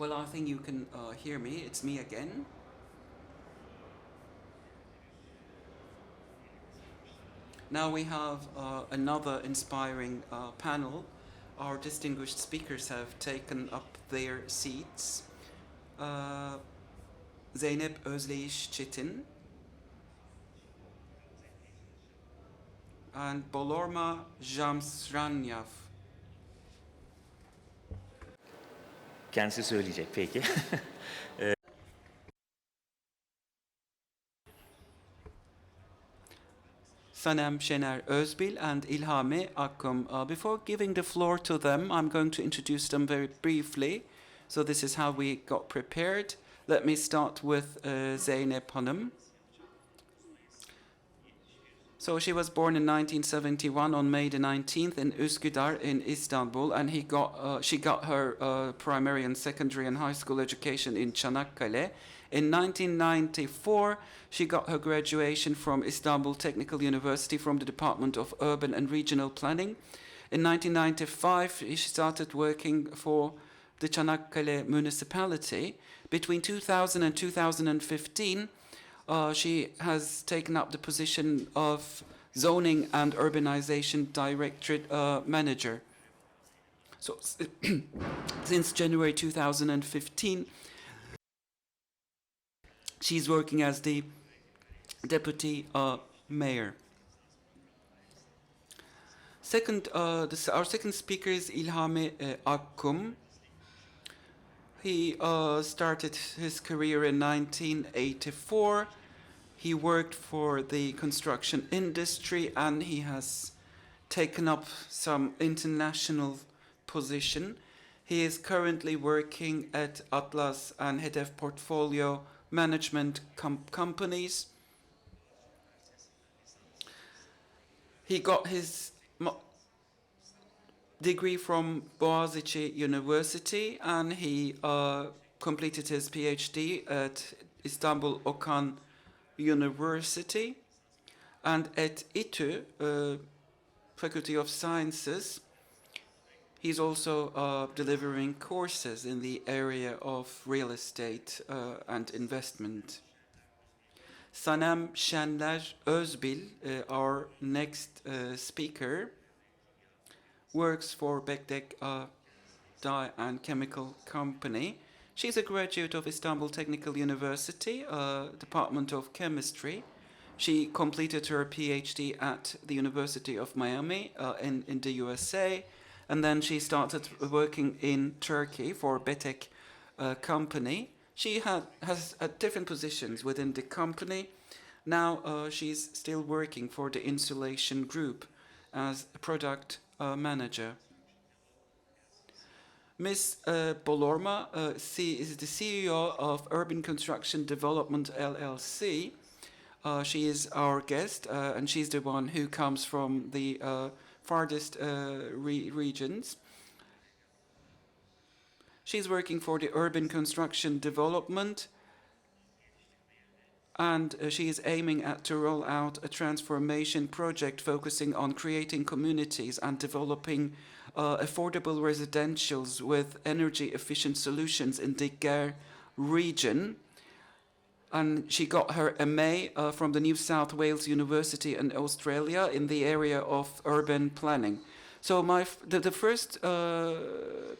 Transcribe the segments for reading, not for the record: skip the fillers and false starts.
Well, I think you can hear me. It's me again. Now we have another inspiring panel. Our distinguished speakers have taken up their seats. Zeynep, Özleyiş, Çetin. And Bolormaa, Jamsranjav. Kendisi söyleyecek peki. Sanem, Şenler, Özbil, and İlhami, Akkum. Before giving the floor to them, I'm going to introduce them very briefly. So this is how we got prepared. Let me start with Zeynep Hanım. So she was born in 1971 on May the 19th in Üsküdar in Istanbul, and she got her primary and secondary and high school education in Canakkale. In 1994, she got her graduation from Istanbul Technical University from the Department of Urban and Regional Planning. In 1995, she started working for the Canakkale Municipality. Between 2000 and 2015, she has taken up the position of Zoning and Urbanization Directorate Manager. So since January 2015, she's working as the Deputy Mayor. Our second speaker is İlhami Akkum. He started his career in 1984. He worked for the construction industry and he has taken up some international position. He is currently working at Atlas and Hedef Portfolio Management companies. He got his degree from Boğaziçi University and he completed his PhD at Istanbul Okan University, and at İTÜ, Faculty of Sciences, he's also delivering courses in the area of real estate and investment. Sanem, Şenler, Özbil, our next speaker, works for Betek dye and chemical company. She's a graduate of Istanbul Technical University, Department of Chemistry. She completed her PhD at the University of Miami in the USA, and then she started working in Turkey for Betek company. She has different positions within the company. Now she's still working for the insulation group as a product manager. Ms. Bolormaa, is the CEO of Urban Construction Development LLC. She is our guest, and she's the one who comes from the farthest regions. She's working for the Urban Construction Development, and she is aiming to roll out a transformation project focusing on creating communities and developing affordable residentials with energy-efficient solutions in the Gare region. And she got her MA from the New South Wales University in Australia in the area of urban planning. So the first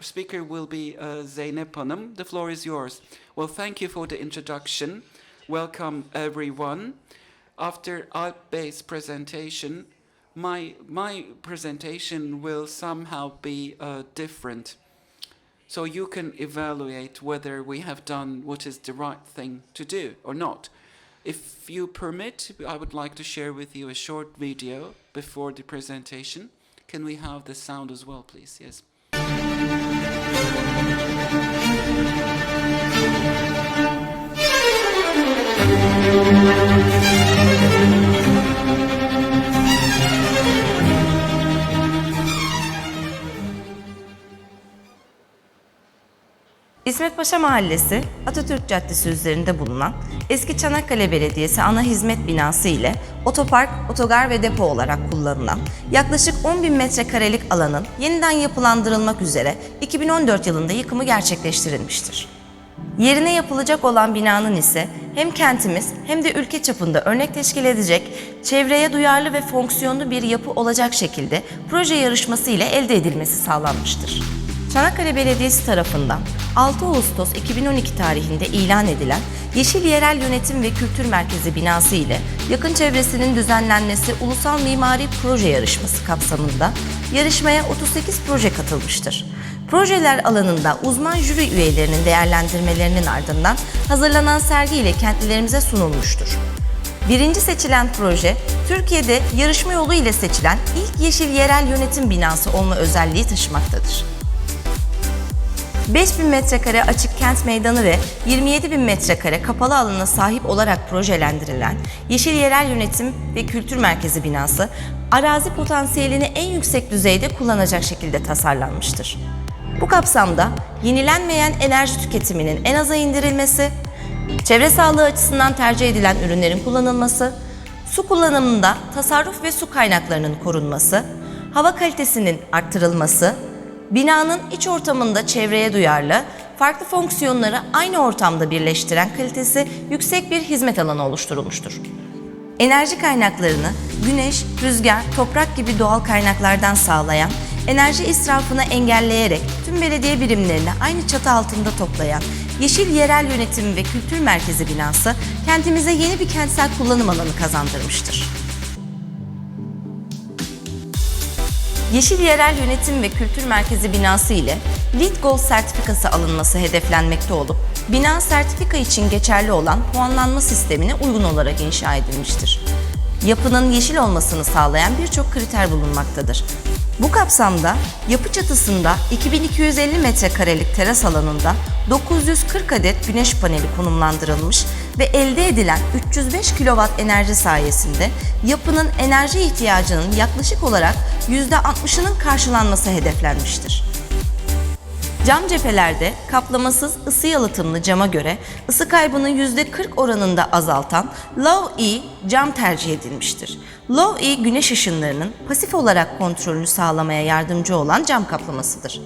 speaker will be Zeynep Hanım. The floor is yours. Well, thank you for the introduction. Welcome, everyone. After Alp's presentation, my presentation will somehow be different. So you can evaluate whether we have done what is the right thing to do or not. If you permit, I would like to share with you a short video before the presentation. Can we have the sound as well, please? Yes. İsmet Paşa Mahallesi, Atatürk Caddesi üzerinde bulunan eski Çanakkale Belediyesi ana hizmet binası ile otopark, otogar ve depo olarak kullanılan yaklaşık 10.000 metrekarelik alanın yeniden yapılandırılmak üzere 2014 yılında yıkımı gerçekleştirilmiştir. Yerine yapılacak olan binanın ise hem kentimiz hem de ülke çapında örnek teşkil edecek, çevreye duyarlı ve fonksiyonlu bir yapı olacak şekilde proje yarışması ile elde edilmesi sağlanmıştır. Çanakkale Belediyesi tarafından 6 Ağustos 2012 tarihinde ilan edilen Yeşil Yerel Yönetim ve Kültür Merkezi binası ile yakın çevresinin düzenlenmesi Ulusal Mimari Proje Yarışması kapsamında yarışmaya 38 proje katılmıştır. Projeler alanında uzman jüri üyelerinin değerlendirmelerinin ardından hazırlanan sergi ile kentlilerimize sunulmuştur. Birinci seçilen proje, Türkiye'de yarışma yolu ile seçilen ilk yeşil yerel yönetim binası olma özelliği taşımaktadır. 5.000 metrekare açık kent meydanı ve 27.000 metrekare kapalı alana sahip olarak projelendirilen Yeşil Yerel Yönetim ve Kültür Merkezi binası, arazi potansiyelini en yüksek düzeyde kullanacak şekilde tasarlanmıştır. Bu kapsamda yenilenmeyen enerji tüketiminin en aza indirilmesi, çevre sağlığı açısından tercih edilen ürünlerin kullanılması, su kullanımında tasarruf ve su kaynaklarının korunması, hava kalitesinin arttırılması, binanın iç ortamında çevreye duyarlı, farklı fonksiyonları aynı ortamda birleştiren kalitesi yüksek bir hizmet alanı oluşturulmuştur. Enerji kaynaklarını güneş, rüzgar, toprak gibi doğal kaynaklardan sağlayan, enerji israfını engelleyerek tüm belediye birimlerini aynı çatı altında toplayan Yeşil Yerel Yönetim ve Kültür Merkezi binası kentimize yeni bir kentsel kullanım alanı kazandırmıştır. Yeşil Yerel Yönetim ve Kültür Merkezi binası ile LEED Gold sertifikası alınması hedeflenmekte olup, bina sertifika için geçerli olan puanlanma sistemine uygun olarak inşa edilmiştir. Yapının yeşil olmasını sağlayan birçok kriter bulunmaktadır. Bu kapsamda yapı çatısında 2250 metrekarelik teras alanında 940 adet güneş paneli konumlandırılmış ve elde edilen 305 kW enerji sayesinde yapının enerji ihtiyacının yaklaşık olarak %60'ının karşılanması hedeflenmiştir. Cam cephelerde kaplamasız ısı yalıtımlı cama göre ısı kaybını %40 oranında azaltan Low-E cam tercih edilmiştir. Low-E güneş ışınlarının pasif olarak kontrolünü sağlamaya yardımcı olan cam kaplamasıdır.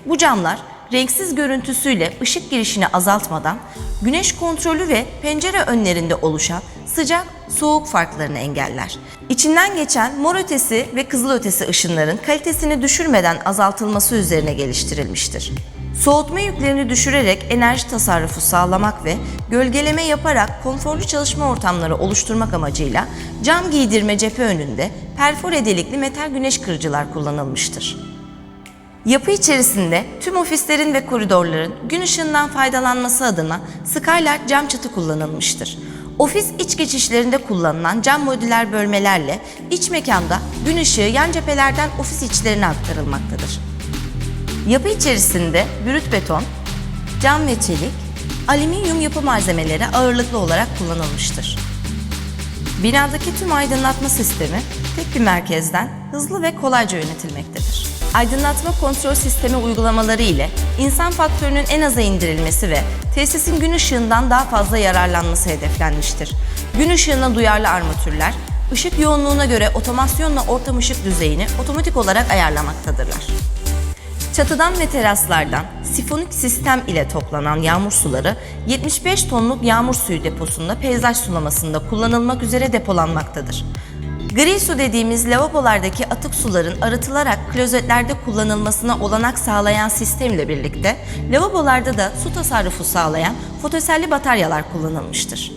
Bu camlar renksiz görüntüsüyle ışık girişini azaltmadan güneş kontrolü ve pencere önlerinde oluşan sıcak-soğuk farklarını engeller. İçinden geçen mor ötesi ve kızıl ötesi ışınların kalitesini düşürmeden azaltılması üzerine geliştirilmiştir. Soğutma yüklerini düşürerek enerji tasarrufu sağlamak ve gölgeleme yaparak konforlu çalışma ortamları oluşturmak amacıyla cam giydirme cephe önünde perfore delikli metal güneş kırıcılar kullanılmıştır. Yapı içerisinde tüm ofislerin ve koridorların gün ışığından faydalanması adına skylight cam çatı kullanılmıştır. Ofis iç geçişlerinde kullanılan cam modüler bölmelerle iç mekanda gün ışığı yan cephelerden ofis içlerine aktarılmaktadır. Yapı içerisinde brüt beton, cam ve çelik, alüminyum yapı malzemeleri ağırlıklı olarak kullanılmıştır. Binadaki tüm aydınlatma sistemi tek bir merkezden hızlı ve kolayca yönetilmektedir. Aydınlatma kontrol sistemi uygulamaları ile insan faktörünün en aza indirilmesi ve tesisin gün ışığından daha fazla yararlanması hedeflenmiştir. Gün ışığına duyarlı armatürler, ışık yoğunluğuna göre otomasyonla ortam ışık düzeyini otomatik olarak ayarlamaktadırlar. Çatıdan ve teraslardan sifonik sistem ile toplanan yağmur suları 75 tonluk yağmur suyu deposunda peyzaj sulamasında kullanılmak üzere depolanmaktadır. Gri su dediğimiz lavabolardaki atık suların arıtılarak klozetlerde kullanılmasına olanak sağlayan sistemle birlikte lavabolarda da su tasarrufu sağlayan fotoselli bataryalar kullanılmıştır.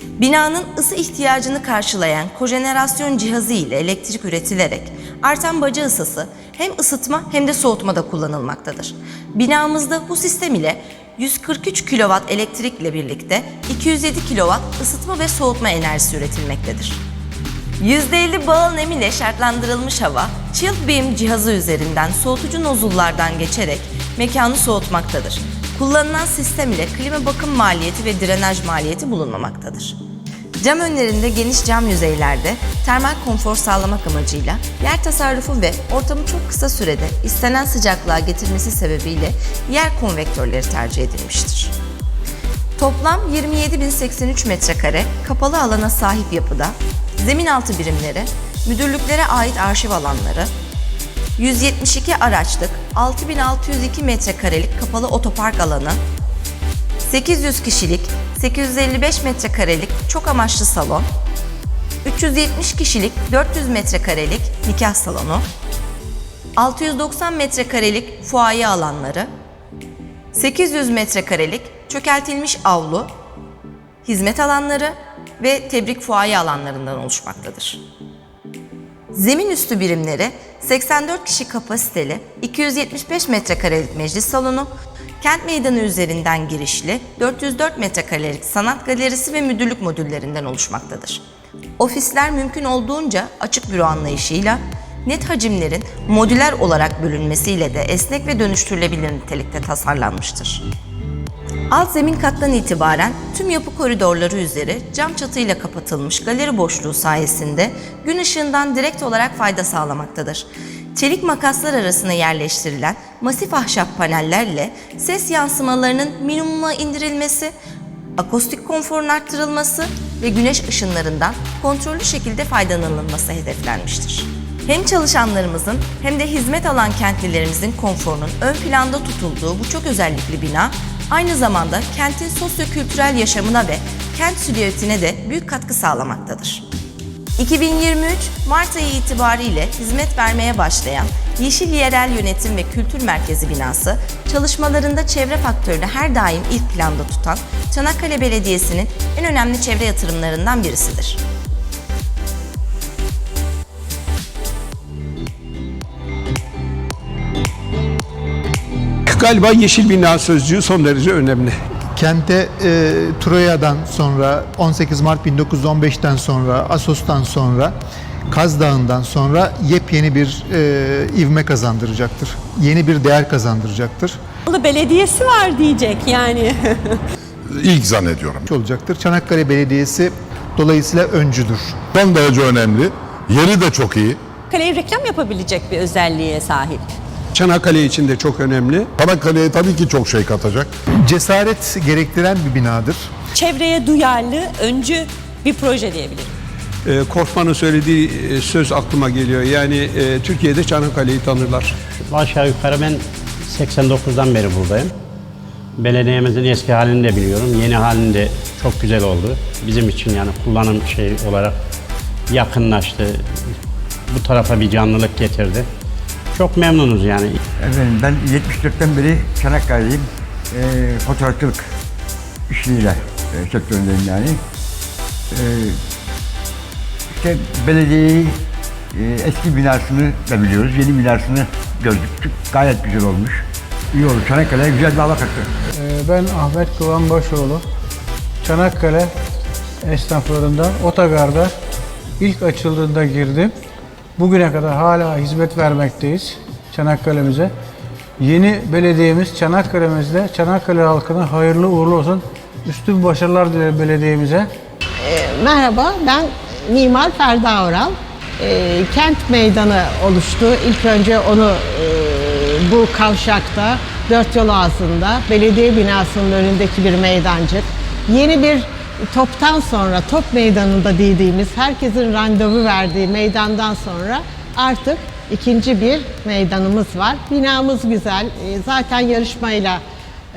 Binanın ısı ihtiyacını karşılayan kojenerasyon cihazı ile elektrik üretilerek artan baca ısısı hem ısıtma hem de soğutmada kullanılmaktadır. Binamızda bu sistem ile 143 kW elektrik ile birlikte 207 kW ısıtma ve soğutma enerjisi üretilmektedir. %50 bağıl nem ile şartlandırılmış hava, Chill Beam cihazı üzerinden soğutucu nozullardan geçerek mekanı soğutmaktadır. Kullanılan sistem ile klima bakım maliyeti ve drenaj maliyeti bulunmamaktadır. Cam önlerinde geniş cam yüzeylerde termal konfor sağlamak amacıyla yer tasarrufu ve ortamı çok kısa sürede istenen sıcaklığa getirmesi sebebiyle yer konvektörleri tercih edilmiştir. Toplam 27.083 metrekare kapalı alana sahip yapıda zemin altı birimleri, müdürlüklere ait arşiv alanları, 172 araçlık 6.602 metrekarelik kapalı otopark alanı, 800 kişilik 855 metrekarelik çok amaçlı salon, 370 kişilik 400 metrekarelik nikah salonu, 690 metrekarelik fuaye alanları, 800 metrekarelik çökeltilmiş avlu, hizmet alanları ve tebrik fuaye alanlarından oluşmaktadır. Zemin üstü birimleri 84 kişi kapasiteli 275 metrekarelik meclis salonu, kent meydanı üzerinden girişli 404 metrekarelik sanat galerisi ve müdürlük modüllerinden oluşmaktadır. Ofisler mümkün olduğunca açık büro anlayışıyla, net hacimlerin modüler olarak bölünmesiyle de esnek ve dönüştürülebilir nitelikte tasarlanmıştır. Alt zemin kattan itibaren tüm yapı koridorları üzeri cam çatıyla kapatılmış galeri boşluğu sayesinde gün ışığından direkt olarak fayda sağlamaktadır. Çelik makaslar arasına yerleştirilen masif ahşap panellerle ses yansımalarının minimuma indirilmesi, akustik konforun arttırılması ve güneş ışınlarından kontrollü şekilde faydalanılması hedeflenmiştir. Hem çalışanlarımızın hem de hizmet alan kentlilerimizin konforunun ön planda tutulduğu bu çok özellikli bina, aynı zamanda kentin sosyo-kültürel yaşamına ve kent silüetine de büyük katkı sağlamaktadır. 2023 Mart ayı itibariyle hizmet vermeye başlayan Yeşil Yerel Yönetim ve Kültür Merkezi binası, çalışmalarında çevre faktörünü her daim ilk planda tutan Canakkale Belediyesi'nin en önemli çevre yatırımlarından birisidir. Galiba yeşil bina sözcüğü son derece önemli. Kente Troya'dan sonra, 18 Mart 1915'ten sonra, Assos'tan sonra, Kaz Dağı'ndan sonra yepyeni bir ivme kazandıracaktır. Yeni bir değer kazandıracaktır. Belediyesi var diyecek yani. İlk zannediyorum. Olacaktır. Çanakkale Belediyesi dolayısıyla öncüdür. Son derece önemli. Yeri de çok iyi. Kaleye reklam yapabilecek bir özelliğe sahip. Çanakkale için de çok önemli. Çanakkale'ye tabii ki çok şey katacak. Cesaret gerektiren bir binadır. Çevreye duyarlı, öncü bir proje diyebilirim. Korkman'ın söylediği söz aklıma geliyor. Yani Türkiye'de Çanakkale'yi tanırlar. Aşağı yukarı ben 89'dan beri buradayım. Belediyemizin eski halini de biliyorum. Yeni halini de çok güzel oldu. Bizim için yani kullanım olarak yakınlaştı. Bu tarafa bir canlılık getirdi. Çok memnunuz yani. Efendim ben 74'ten beri Çanakkale'liyim. Fotoğrafçılık işiyle sektöründeyim yani. İşte belediyeyi eski binasını da biliyoruz, yeni binasını gördük. Gayet güzel olmuş. İyi oldu. Çanakkale'ye güzel bir hava kattı. Ben Ahmet Kıvan Başoğlu. Çanakkale esnaflarından otogarda ilk açıldığında girdim. Bugüne kadar hala hizmet vermekteyiz Çanakkale'mize. Yeni belediyemiz Çanakkale'mizde Çanakkale halkına hayırlı uğurlu olsun. Üstün başarılar dilerim belediyemize. Merhaba, ben Mimar Ferda Oral. Kent meydanı oluştu. İlk önce onu bu kavşakta, dört yol ağzında, belediye binasının önündeki bir meydancık. Yeni bir toptan sonra, top meydanında dediğimiz, herkesin randevu verdiği meydandan sonra artık ikinci bir meydanımız var. Binamız güzel, zaten yarışmayla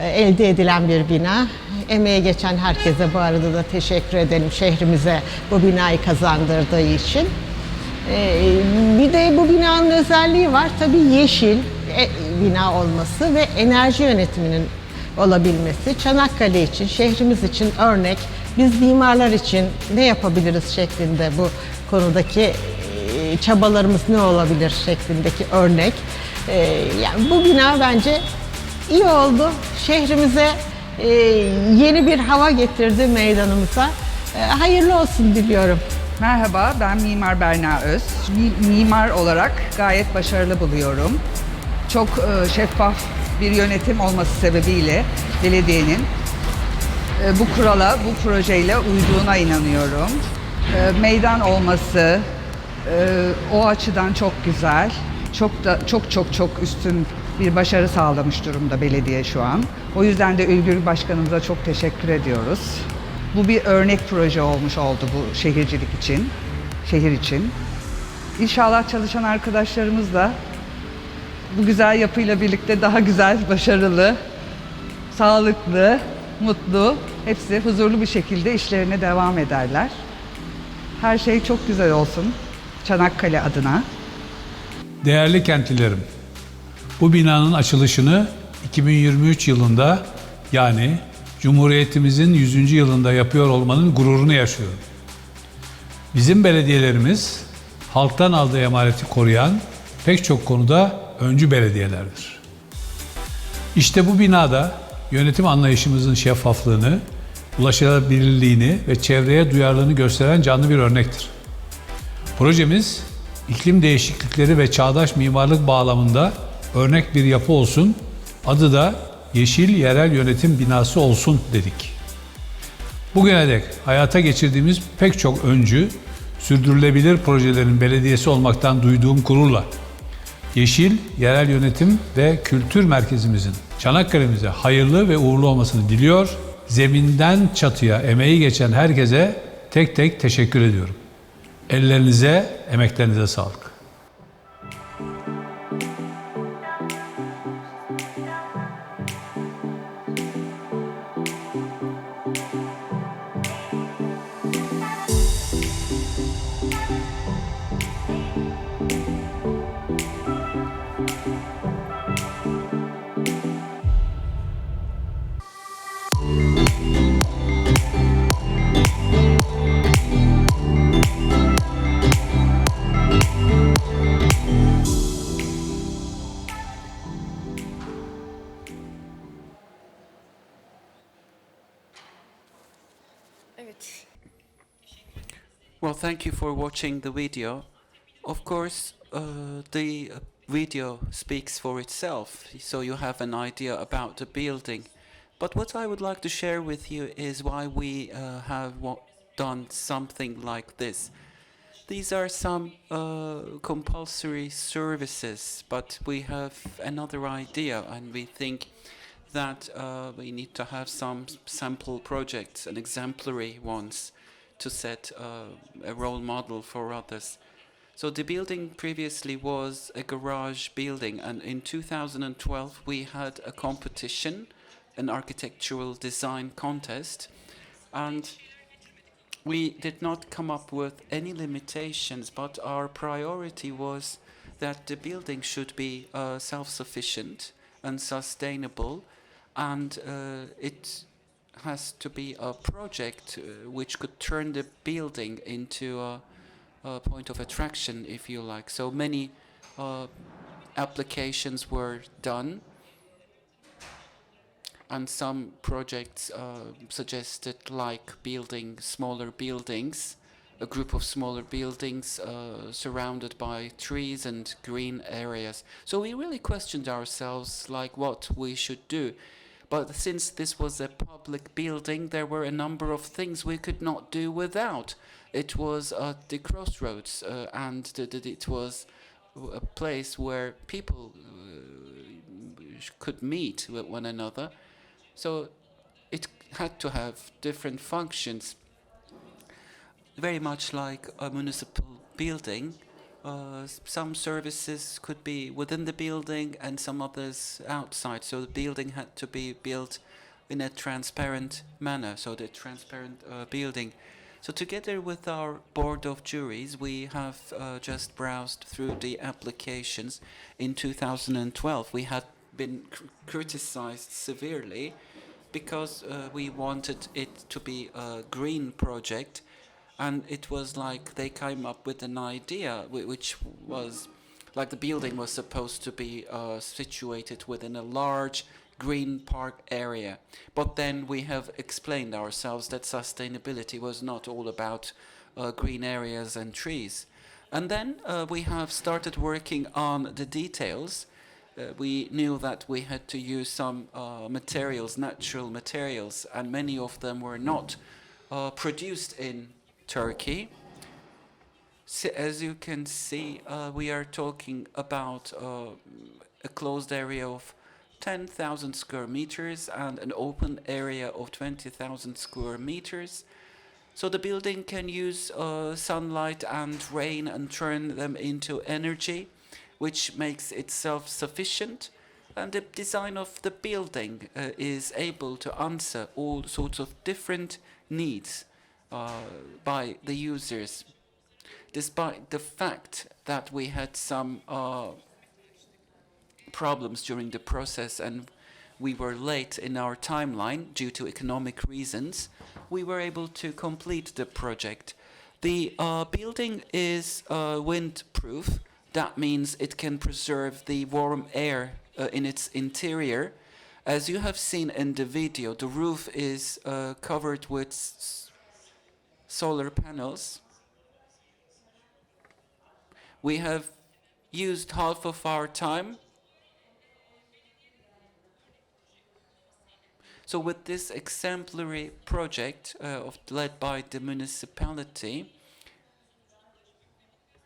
elde edilen bir bina. Emeğe geçen herkese bu arada da teşekkür edelim şehrimize bu binayı kazandırdığı için. Bir de bu binanın özelliği var, tabii yeşil bina olması ve enerji yönetiminin olabilmesi. Çanakkale için, şehrimiz için örnek, biz mimarlar için ne yapabiliriz şeklinde bu konudaki çabalarımız ne olabilir şeklindeki örnek. Yani bu bina bence iyi oldu. Şehrimize yeni bir hava getirdi meydanımıza. Hayırlı olsun diliyorum. Merhaba, ben Mimar Berna Öz. Mimar olarak gayet başarılı buluyorum. Çok şeffaf bir yönetim olması sebebiyle belediyenin bu kurala, bu projeyle uyduğuna inanıyorum. Meydan olması o açıdan çok güzel. Çok üstün bir başarı sağlamış durumda belediye şu an. O yüzden de Ülgür Başkanımıza çok teşekkür ediyoruz. Bu bir örnek proje olmuş oldu bu şehircilik için, şehir için. İnşallah çalışan arkadaşlarımız da bu güzel yapıyla birlikte daha güzel, başarılı, sağlıklı, mutlu, hepsi huzurlu bir şekilde işlerine devam ederler. Her şey çok güzel olsun Çanakkale adına. Değerli kentlilerim, bu binanın açılışını 2023 yılında, yani Cumhuriyetimizin 100. yılında yapıyor olmanın gururunu yaşıyorum. Bizim belediyelerimiz halktan aldığı emaneti koruyan pek çok konuda öncü belediyelerdir. İşte bu binada yönetim anlayışımızın şeffaflığını, ulaşılabilirliğini ve çevreye duyarlılığını gösteren canlı bir örnektir. Projemiz, iklim değişiklikleri ve çağdaş mimarlık bağlamında örnek bir yapı olsun, adı da Yeşil Yerel Yönetim Binası olsun dedik. Bugüne dek hayata geçirdiğimiz pek çok öncü, sürdürülebilir projelerin belediyesi olmaktan duyduğum gururla, Yeşil Yerel Yönetim ve Kültür Merkezimizin Çanakkale'mize hayırlı ve uğurlu olmasını diliyor, zeminden çatıya emeği geçen herkese tek tek teşekkür ediyorum. Ellerinize, emeklerinize sağlık. Well, thank you for watching the video. Of course, the video speaks for itself, so you have an idea about the building. But what I would like to share with you is why we have done something like this. These are some compulsory services, but we have another idea, and we think that we need to have some sample projects and exemplary ones to set a role model for others. So the building previously was a garage building, and in 2012 we had a competition, an architectural design contest, and we did not come up with any limitations, but our priority was that the building should be self-sufficient and sustainable, and it has to be a project which could turn the building into a point of attraction, if you like. So many applications were done, and some projects suggested like building smaller buildings, a group of smaller buildings surrounded by trees and green areas. So we really questioned ourselves like what we should do. But since this was a public building, there were a number of things we could not do without. It was at the crossroads, and it was a place where people could meet with one another. So it had to have different functions, very much like a municipal building. Some services could be within the building and some others outside. So the building had to be built in a transparent manner, so the transparent building. So together with our board of juries, we have just browsed through the applications. In 2012, we had been criticized severely because we wanted it to be a green project. And it was like they came up with an idea which was like the building was supposed to be situated within a large green park area. But then we have explained ourselves that sustainability was not all about green areas and trees. And then we have started working on the details. we knew that we had to use some materials, natural materials, and many of them were not produced in Turkey. So as you can see, we are talking about a closed area of 10,000 square meters and an open area of 20,000 square meters. So the building can use sunlight and rain and turn them into energy, which makes it self-sufficient. And the design of the building is able to answer all sorts of different needs by the users. Despite the fact that we had some problems during the process and we were late in our timeline due to economic reasons, we were able to complete the project. The building is windproof. That means it can preserve the warm air in its interior. As you have seen in the video, the roof is covered with solar panels. We have used half of our time. So with this exemplary project led by the municipality,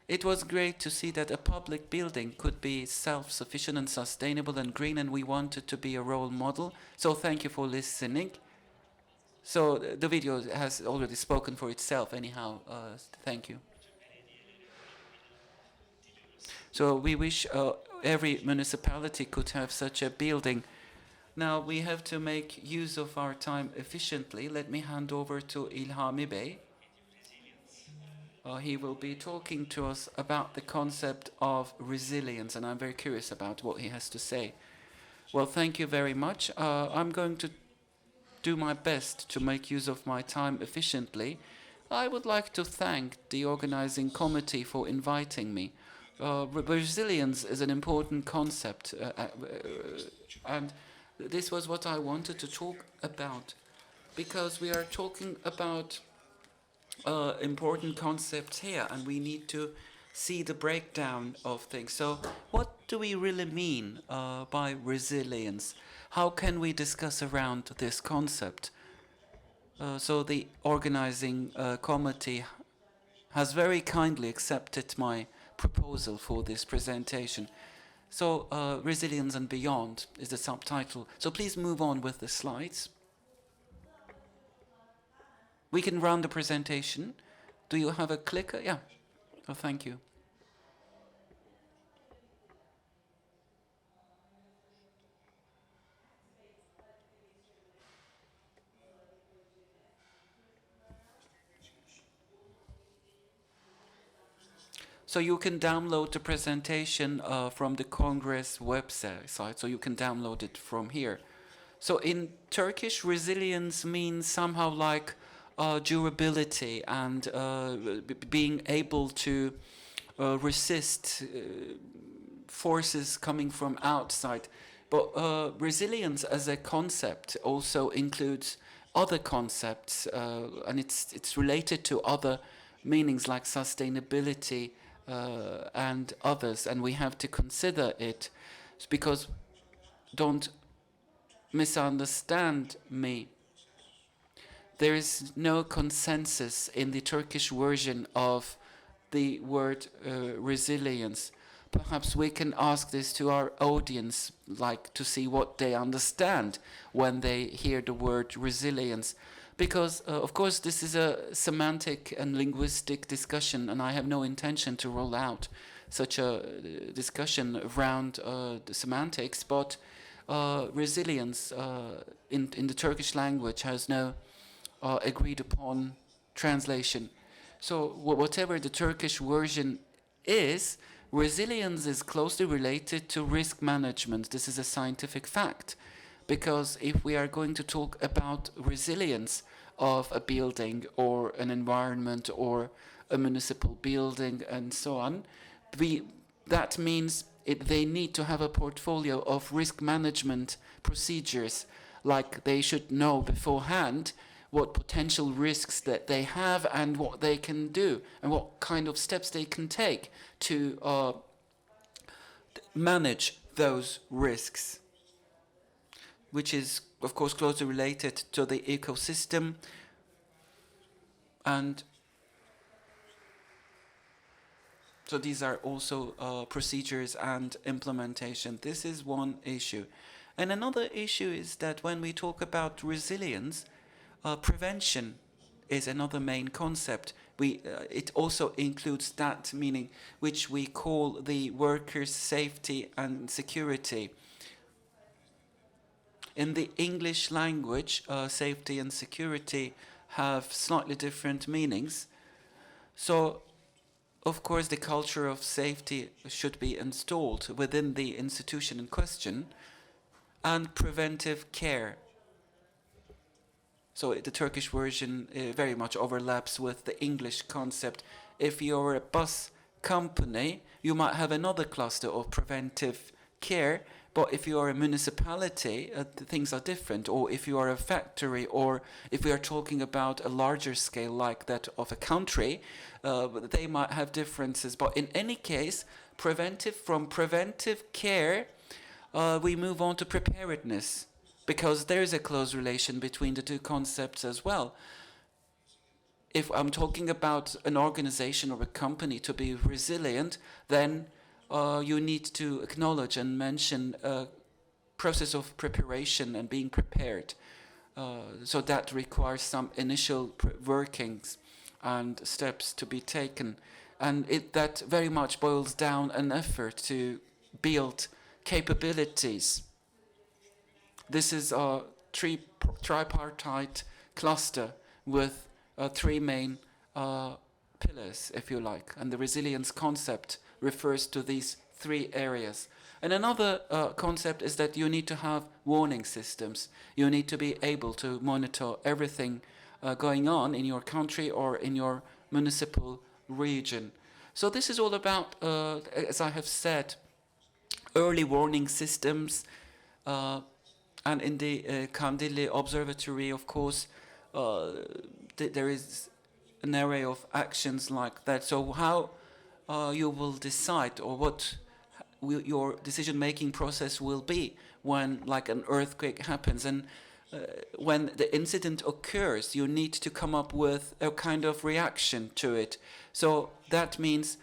it was great to see that a public building could be self-sufficient and sustainable and green, and we wanted to be a role model. So thank you for listening. So the video has already spoken for itself anyhow. Thank you. So we wish every municipality could have such a building. Now we have to make use of our time efficiently. Let me hand over to İlhami Bey. He will be talking to us about the concept of resilience, and I'm very curious about what he has to say. Well, thank you very much. I'm going to do my best to make use of my time efficiently. I would like to thank the organizing committee for inviting me. Resilience is an important concept, and this was what I wanted to talk about, because we are talking about important concepts here, and we need to see the breakdown of things. So what do we really mean by resilience? How can we discuss around this concept? So the organizing committee has very kindly accepted my proposal for this presentation. So resilience and beyond is the subtitle. So please move on with the slides. We can run the presentation. Do you have a clicker? Yeah. Oh, thank you. So you can download the presentation from the Congress website, so you can download it from here. So in Turkish, resilience means somehow like durability and being able to resist forces coming from outside. But resilience as a concept also includes other concepts, and it's related to other meanings like sustainability and others, and we have to consider it, because don't misunderstand me. There is no consensus in the Turkish version of the word resilience. Perhaps we can ask this to our audience, like to see what they understand when they hear the word resilience. Because, of course, this is a semantic and linguistic discussion, and I have no intention to roll out such a discussion around the semantics, but resilience in the Turkish language has no agreed upon translation. So whatever the Turkish version is, resilience is closely related to risk management. This is a scientific fact. Because if we are going to talk about resilience of a building or an environment or a municipal building and so on, that means they need to have a portfolio of risk management procedures, like they should know beforehand what potential risks that they have and what they can do and what kind of steps they can take to manage those risks, which is, of course, closely related to the ecosystem. And so these are also procedures and implementation. This is one issue. And another issue is that when we talk about resilience, prevention is another main concept. It also includes that meaning which we call the workers' safety and security. In the English language, safety and security have slightly different meanings. So, of course, the culture of safety should be installed within the institution in question, and preventive care. So the Turkish version very much overlaps with the English concept. If you're a bus company, you might have another cluster of preventive care, but if you are a municipality, things are different. Or if you are a factory, or if we are talking about a larger scale like that of a country, they might have differences. But in any case, from preventive care, we move on to preparedness, because there is a close relation between the two concepts as well. If I'm talking about an organization or a company to be resilient, then you need to acknowledge and mention a process of preparation and being prepared. So that requires some initial workings and steps to be taken. And that very much boils down an effort to build capabilities. This is a tripartite cluster with three main pillars, if you like, and the resilience concept refers to these three areas. And another concept is that you need to have warning systems. You need to be able to monitor everything going on in your country or in your municipal region. So this is all about, as I have said, early warning systems, and in the Kandilli Observatory, of course, there is an array of actions like that. So how you will decide, or what your decision-making process will be when, like, an earthquake happens, and when the incident occurs, you need to come up with a kind of reaction to it. So that means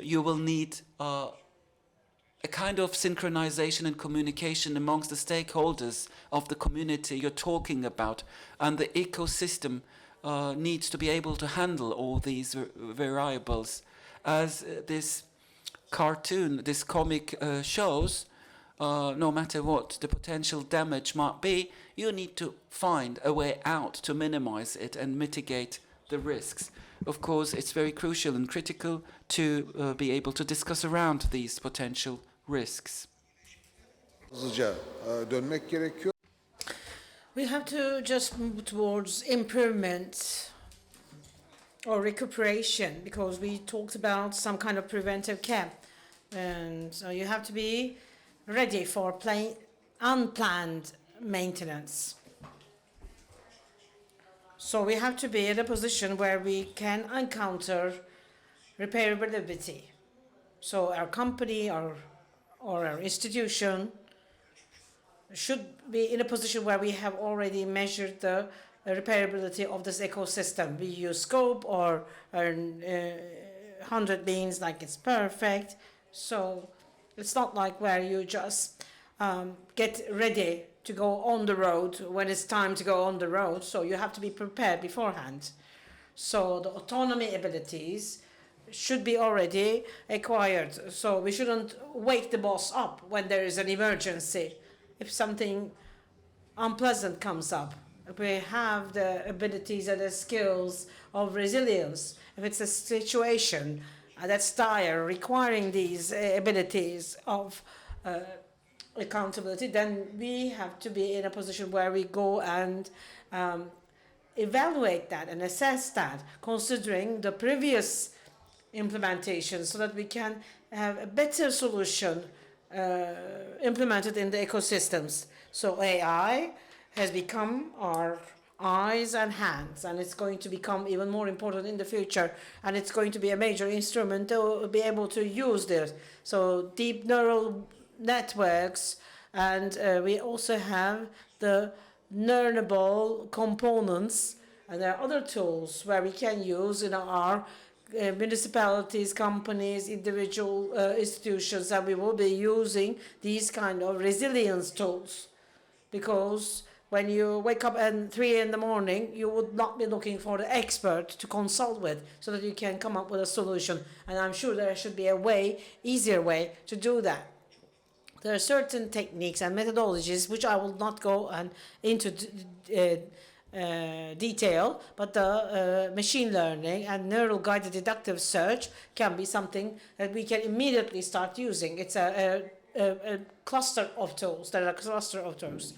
you will need a kind of synchronization and communication amongst the stakeholders of the community you're talking about, and the ecosystem needs to be able to handle all these variables. As this cartoon, this comic shows, no matter what the potential damage might be, you need to find a way out to minimize it and mitigate the risks. Of course, it's very crucial and critical to be able to discuss around these potential risks. We have to just move towards improvement or recuperation, because we talked about some kind of preventive care. And so you have to be ready for unplanned maintenance. So we have to be in a position where we can encounter repairability. So our company or our institution should be in a position where we have already measured the repairability of this ecosystem. We use scope or 100 means like it's perfect. So it's not like where you just get ready to go on the road when it's time to go on the road. So you have to be prepared beforehand. So the autonomy abilities should be already acquired. So we shouldn't wake the boss up when there is an emergency. If something unpleasant comes up, we have the abilities and the skills of resilience. If it's a situation that's dire, requiring these abilities of accountability, then we have to be in a position where we go and evaluate that and assess that, considering the previous implementation, so that we can have a better solution implemented in the ecosystems. So AI has become our eyes and hands, and it's going to become even more important in the future, and it's going to be a major instrument to be able to use this. So deep neural networks, and we also have the learnable components. And there are other tools where we can use in our municipalities, companies, individual institutions, and we will be using these kind of resilience tools. Because when you wake up at 3 in the morning, you would not be looking for the expert to consult with so that you can come up with a solution. And I'm sure there should be a way, easier way to do that. There are certain techniques and methodologies which I will not go into detail, but the machine learning and neural guided deductive search can be something that we can immediately start using. It's a cluster of tools. There are a cluster of tools.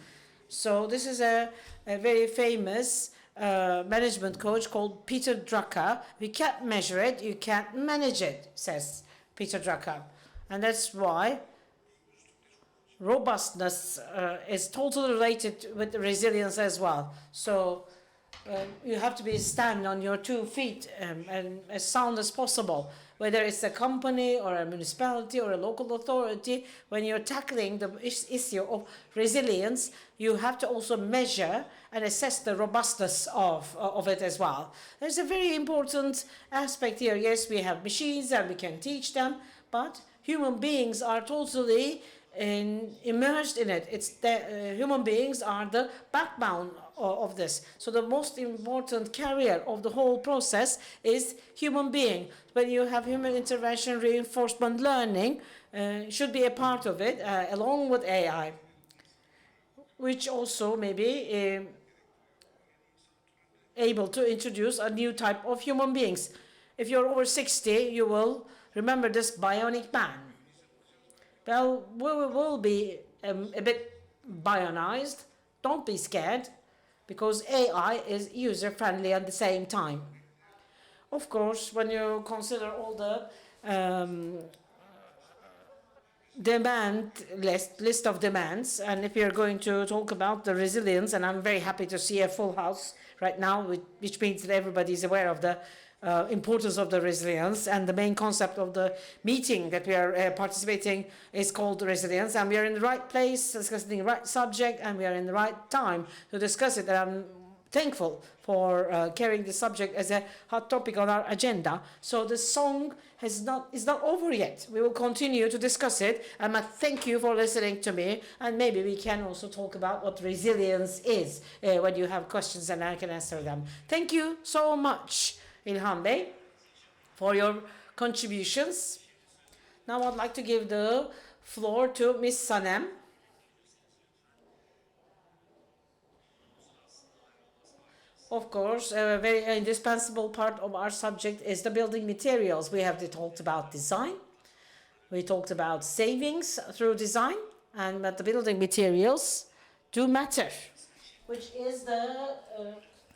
So this is a very famous management coach called Peter Drucker. You can't measure it, you can't manage it, says Peter Drucker. And that's why robustness is totally related with resilience as well. So you have to be standing on your 2 feet and as sound as possible. Whether it's a company or a municipality or a local authority, when you're tackling the issue of resilience, you have to also measure and assess the robustness of it as well. There's a very important aspect here. Yes, we have machines and we can teach them, but human beings are totally immersed in it. It's the human beings are the backbone of this. So the most important carrier of the whole process is human being. When you have human intervention, reinforcement learning should be a part of it, along with AI, which also may be able to introduce a new type of human beings. If you're over 60, you will remember this bionic man. Well, we will be a bit bionized. Don't be scared, because AI is user-friendly at the same time. Of course, when you consider all the demand list of demands, and if you're going to talk about the resilience, and I'm very happy to see a full house right now, which means that everybody is aware of the importance of the resilience, and the main concept of the meeting that we are participating is called resilience, and we are in the right place, discussing the right subject, and we are in the right time to discuss it. And I'm thankful for carrying the subject as a hot topic on our agenda. So the song is not over yet. We will continue to discuss it, and I thank you for listening to me, and maybe we can also talk about what resilience is when you have questions and I can answer them. Thank you so much, İlhami, for your contributions. Now I'd like to give the floor to Ms. Sanem. Of course, a very indispensable part of our subject is the building materials. We have talked about design. We talked about savings through design, and that the building materials do matter, which is the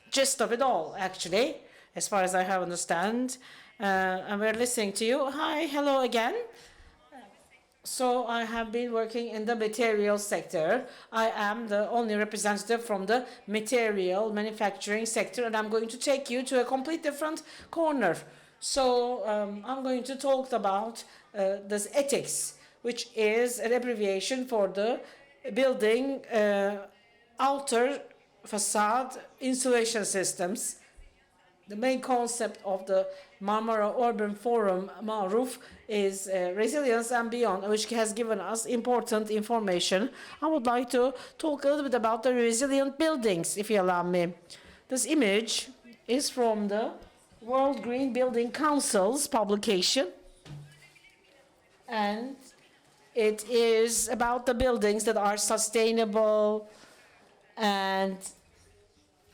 gist of it all, actually, as far as I have understand. And we're listening to you. Hi, hello again. So I have been working in the materials sector. I am the only representative from the material manufacturing sector, and I'm going to take you to a complete different corner. So I'm going to talk about this ethics, which is an abbreviation for the building outer facade insulation systems. The main concept of the Marmara Urban Forum, MARUF, is resilience and beyond, which has given us important information. I would like to talk a little bit about the resilient buildings, if you allow me. This image is from the World Green Building Council's publication, and it is about the buildings that are sustainable, and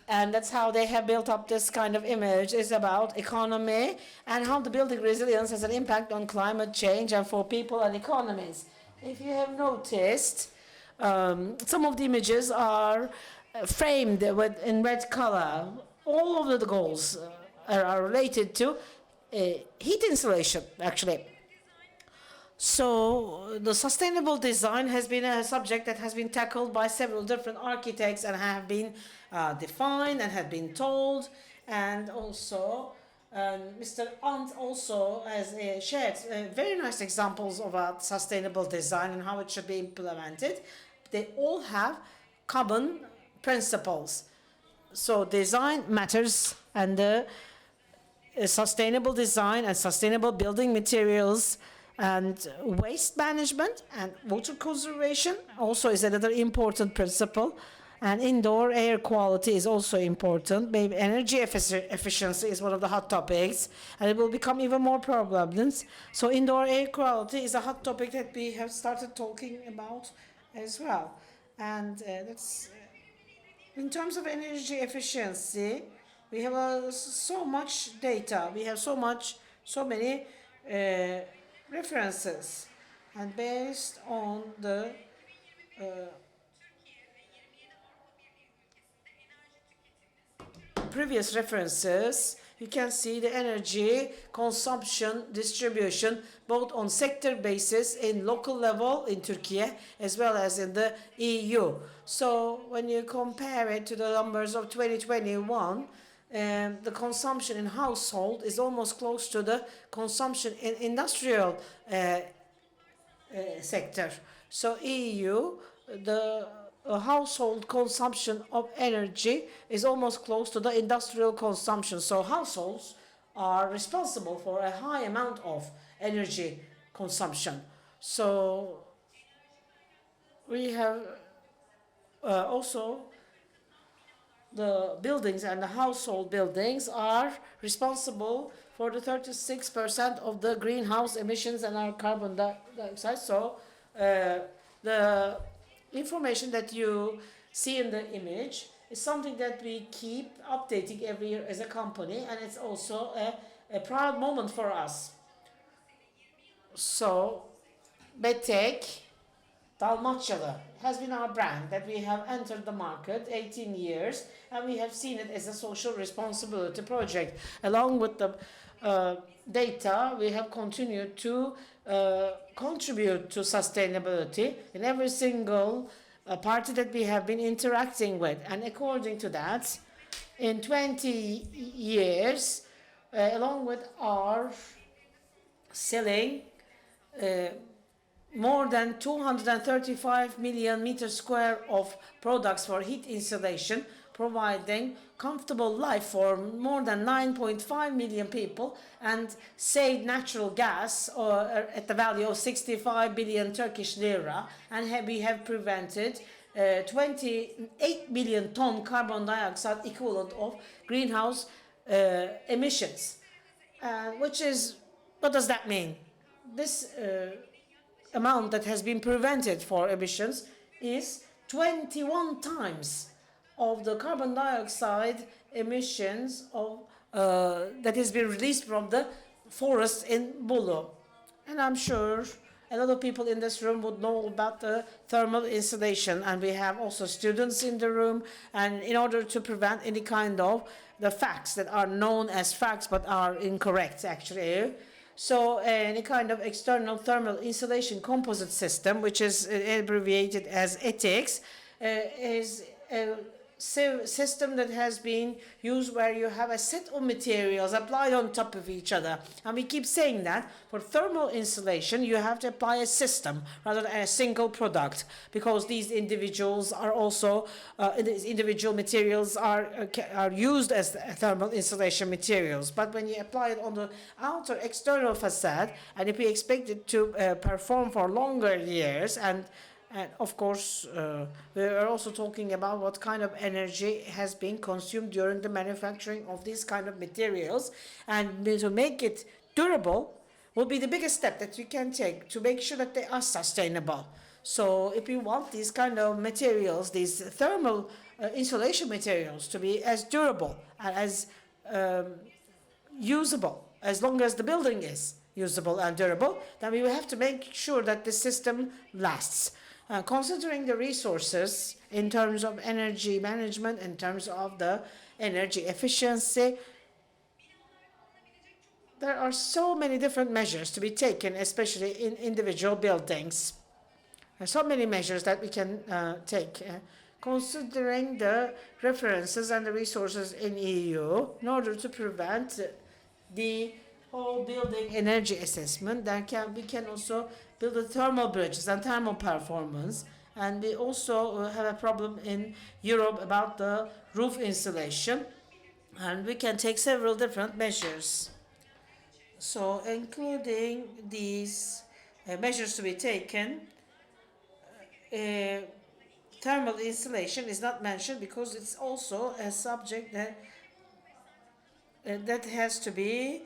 that's how they have built up this kind of image. Is about economy and how the building resilience has an impact on climate change and for people and economies. If you have noticed, some of the images are framed in red color. All of the goals are related to heat insulation, actually. So the sustainable design has been a subject that has been tackled by several different architects and have been defined and have been told, and also And Mr. Ant also has shared very nice examples about sustainable design and how it should be implemented. They all have common principles. So design matters, and the sustainable design and sustainable building materials and waste management and water conservation also is another important principle. And indoor air quality is also important. Maybe energy efficiency is one of the hot topics, and it will become even more problems. So indoor air quality is a hot topic that we have started talking about as well. And that's in terms of energy efficiency, we have so much data. We have so many references, and based on the previous references, you can see the energy consumption distribution both on sector basis in local level in Turkey as well as in the EU. So when you compare it to the numbers of 2021, the consumption in household is almost close to the consumption in industrial sector. So EU, the household consumption of energy is almost close to the industrial consumption. So households are responsible for a high amount of energy consumption. So we have also the buildings, and the household buildings are responsible for the 36% of the greenhouse emissions and our carbon dioxide. So the information that you see in the image is something that we keep updating every year as a company, and it's also a proud moment for us. So Betek Dalmaçyalı has been our brand that we have entered the market 18 years, and we have seen it as a social responsibility project. Along with the data, we have continued to contribute to sustainability in every single party that we have been interacting with. And according to that, in 20 years, along with our selling more than 235 million meters square of products for heat insulation, providing comfortable life for more than 9.5 million people, and saved natural gas at the value of 65 billion Turkish lira, and we have prevented 28 million ton carbon dioxide equivalent of greenhouse emissions. What does that mean? This amount that has been prevented for emissions is 21 times of the carbon dioxide emissions that has been released from the forests in Bolu. And I'm sure a lot of people in this room would know about the thermal insulation, and we have also students in the room, and in order to prevent any kind of the facts that are known as facts but are incorrect actually. So any kind of external thermal insulation composite system, which is abbreviated as ETICS, is a system that has been used where you have a set of materials applied on top of each other. And we keep saying that for thermal insulation, you have to apply a system rather than a single product, because these individuals are also, these individual materials are used as thermal insulation materials. But when you apply it on the outer external facade, and if we expect it to perform for longer years, and of course, we are also talking about what kind of energy has been consumed during the manufacturing of these kind of materials. And to make it durable will be the biggest step that you can take to make sure that they are sustainable. So if you want these kind of materials, these thermal insulation materials to be as durable and as usable, as long as the building is usable and durable, then we will have to make sure that the system lasts. Considering the resources in terms of energy management, in terms of the energy efficiency, there are so many different measures to be taken, especially in individual buildings. There are so many measures that we can take. Considering the references and the resources in EU, in order to prevent the whole building energy assessment. We can also build the thermal bridges and thermal performance. And we also have a problem in Europe about the roof insulation. And we can take several different measures. So including these measures to be taken, thermal insulation is not mentioned because it's also a subject that has to be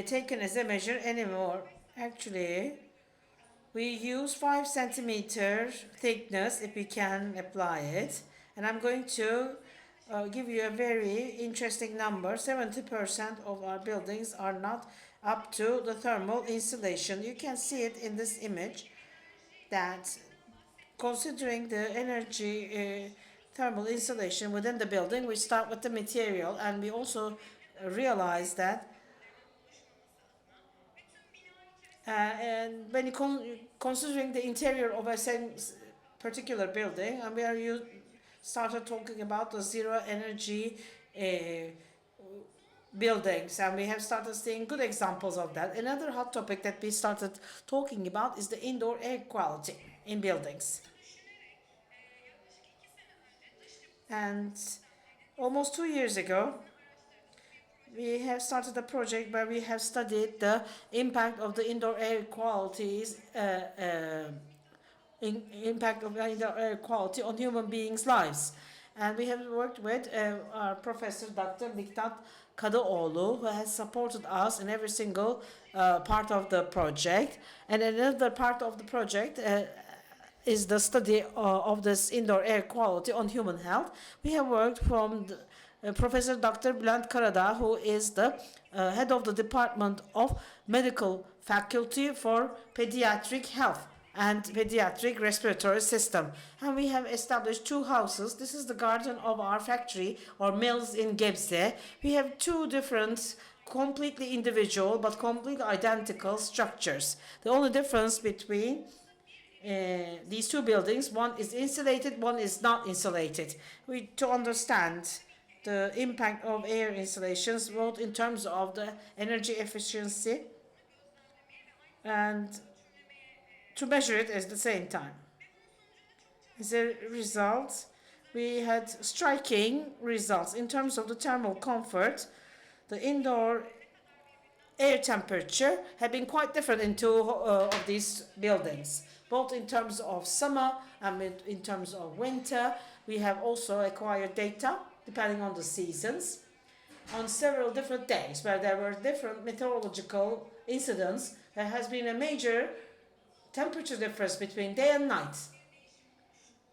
taken as a measure anymore. Actually, we use 5 centimeter thickness if we can apply it. And I'm going to give you a very interesting number. 70% of our buildings are not up to the thermal insulation. You can see it in this image that considering the energy thermal insulation within the building, we start with the material, and we also realize that and when you considering the interior of a particular building, and we started talking about the zero energy buildings, and we have started seeing good examples of that. Another hot topic that we started talking about is the indoor air quality in buildings. And almost 2 years ago, we have started a project where we have studied the impact of the indoor air qualities, impact of indoor air quality on human beings' lives. And we have worked with our professor, Dr. Miktat Kadıoğlu, who has supported us in every single part of the project. And another part of the project is the study of this indoor air quality on human health. We have worked from Professor Dr. Bülent Karadağ, who is the head of the Department of Medical Faculty for Pediatric Health and Pediatric Respiratory System. And we have established 2 houses. This is the garden of our factory or mills in Gebze. We have 2 different, completely individual but completely identical structures. The only difference between these 2 buildings, one is insulated, one is not insulated. To understand the impact of air installations, both in terms of the energy efficiency and to measure it at the same time. As a result, we had striking results in terms of the thermal comfort. The indoor air temperature had been quite different in 2 of these buildings, both in terms of summer and in terms of winter. We have also acquired data depending on the seasons, on several different days where there were different meteorological incidents. There has been a major temperature difference between day and night.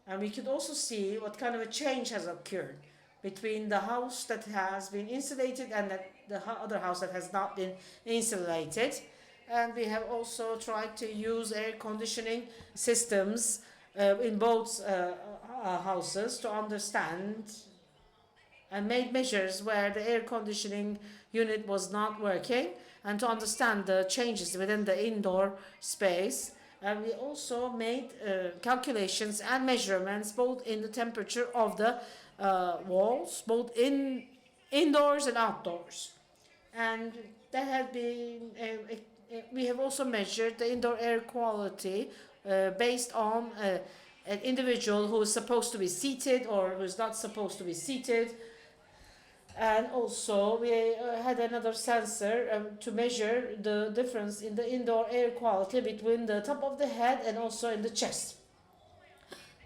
And we could also see what kind of a change has occurred between the house that has been insulated and the other house that has not been insulated. And we have also tried to use air conditioning systems in both houses to understand and made measures where the air conditioning unit was not working and to understand the changes within the indoor space. And we also made calculations and measurements both in the temperature of the walls, both indoors and outdoors. And there had been, we have also measured the indoor air quality based on an individual who is supposed to be seated or who is not supposed to be seated. And also we had another sensor to measure the difference in the indoor air quality between the top of the head and also in the chest.